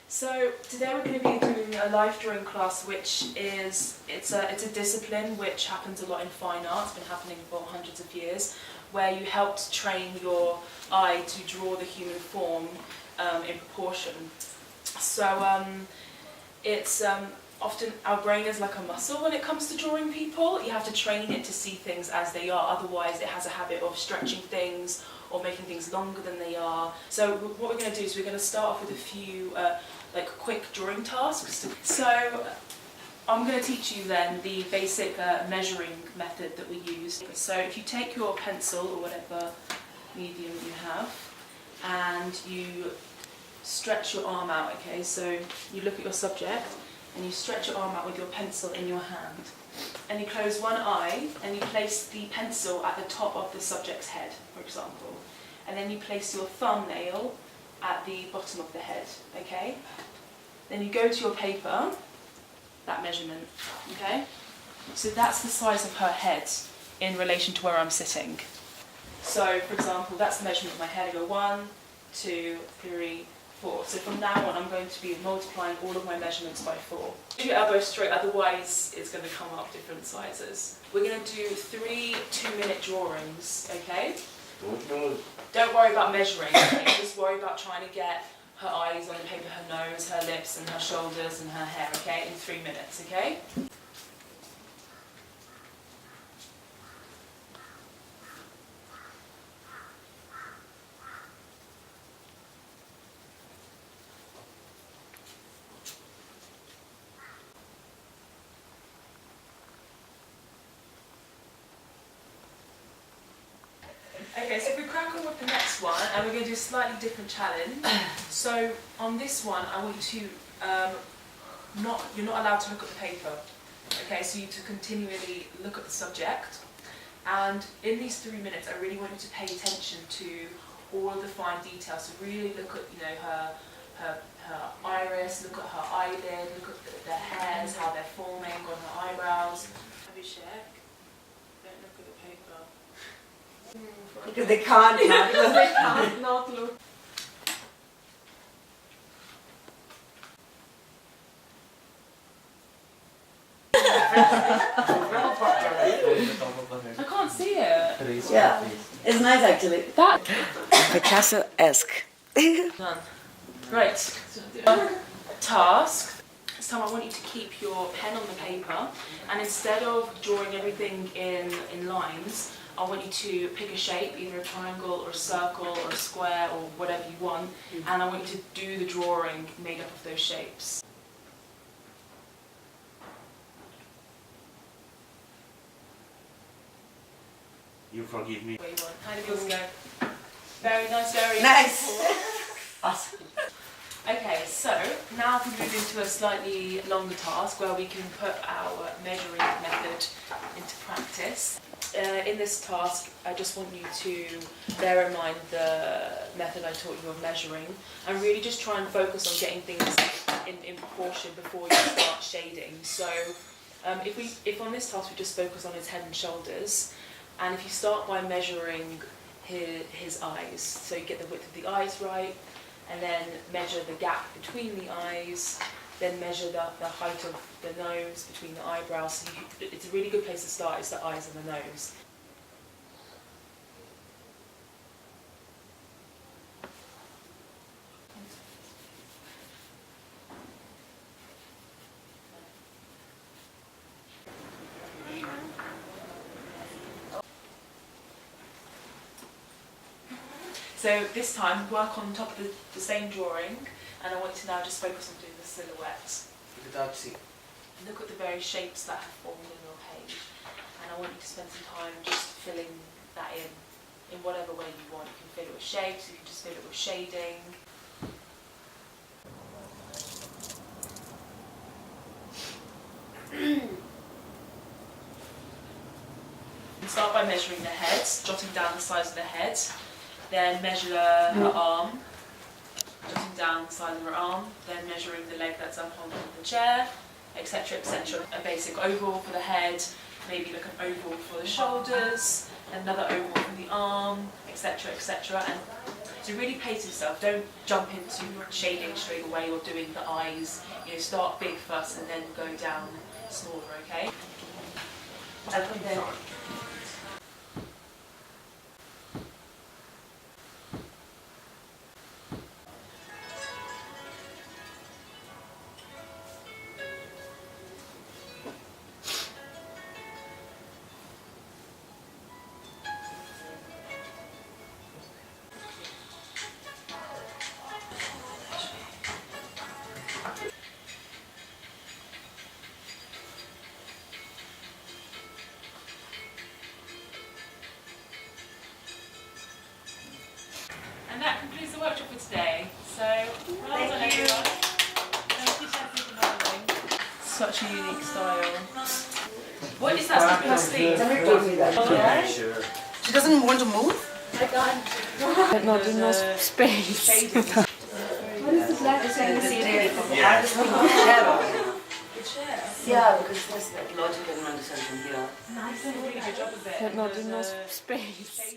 So today we're going to be doing a life drawing class, which is it's a discipline which happens a lot in fine art. It's been happening for hundreds of years, where you help to train your eye to draw the human form in proportion. So it's often our brain is like a muscle when it comes to drawing people. You have to train it to see things as they are, otherwise it has a habit of stretching things or making things longer than they are. So what we're going to do is we're going to start off with a few like quick drawing tasks. So I'm going to teach you then the basic measuring method that we use. So if you take your pencil or whatever medium you have and you stretch your arm out, okay, so you look at your subject and you stretch your arm out with your pencil in your hand, and you close one eye and you place the pencil at the top of the subject's head, for example, and then you place your thumbnail at the bottom of the head, okay? Then you go to your paper, that measurement, okay? So that's the size of her head in relation to where I'm sitting. So, for example, that's the measurement of my head. I go 1, 2, 3, 4. So from now on, I'm going to be multiplying all of my measurements by 4. Keep your elbow straight, otherwise it's going to come up different sizes. We're going to do 3 2-minute drawings, okay? Don't worry about measuring, okay? Just worry about trying to get her eyes on the paper, her nose, her lips, and her shoulders, and her hair, okay? In 3 minutes, okay? Okay, so if we crack on with the next one, and we're going to do a slightly different challenge. So on this one, I want you to, you're not allowed to look at the paper. Okay, so you to continually look at the subject. And in these 3 minutes, I really want you to pay attention to all of the fine details. So really look at, you know, her iris, look at her eyelid, look at the hairs, how they're forming on her eyebrows. Have you check? Don't look at the paper. Because they can't not look. They can't not look. I can't see it. Yeah, it's nice actually. That Picasso-esque. done. Great. Task. This time I want you to keep your pen on the paper, and instead of drawing everything in lines, I want you to pick a shape, either a triangle or a circle or a square or whatever you want, and I want you to do the drawing made up of those shapes. You forgive me. Where you want. How do yours go? Very nice, very Nice. Awesome. Okay, so now we move into a slightly longer task where we can put our measuring method into practice. In this task, I just want you to bear in mind the method I taught you of measuring, and really just try and focus on getting things in proportion before you start shading. So if on this task we just focus on his head and shoulders, and if you start by measuring his eyes, so you get the width of the eyes right, and then measure the gap between the eyes, then measure the height of the nose between the eyebrows. So it's a really good place to start, is the eyes and the nose. So this time, work on top of the same drawing, and I want you to now just focus on doing the silhouettes. Look at the various shapes that have formed on your page, and I want you to spend some time just filling that in whatever way you want. You can fill it with shapes, you can just fill it with shading. Start by measuring the head, jotting down the size of the head, then measure her arm, jotting down the size of her arm, then measuring the leg that's up on the chair, etc, etc. A basic oval for the head, maybe like an oval for the shoulders, another oval for the arm, etc, etc. And So really pace yourself. Don't jump into shading straight away or doing the eyes. You know, start big first and then go down smaller. Okay. And then. And that concludes the workshop for today. So, well done everyone. Thank you, Chelsea, for modelling. Such a unique style. What is that plastic? Yeah, sure. She doesn't want to move? Not enough space. What is the black Yeah. Yeah, because that's that logic and understand from here. Nice and really good job of it. Not enough space.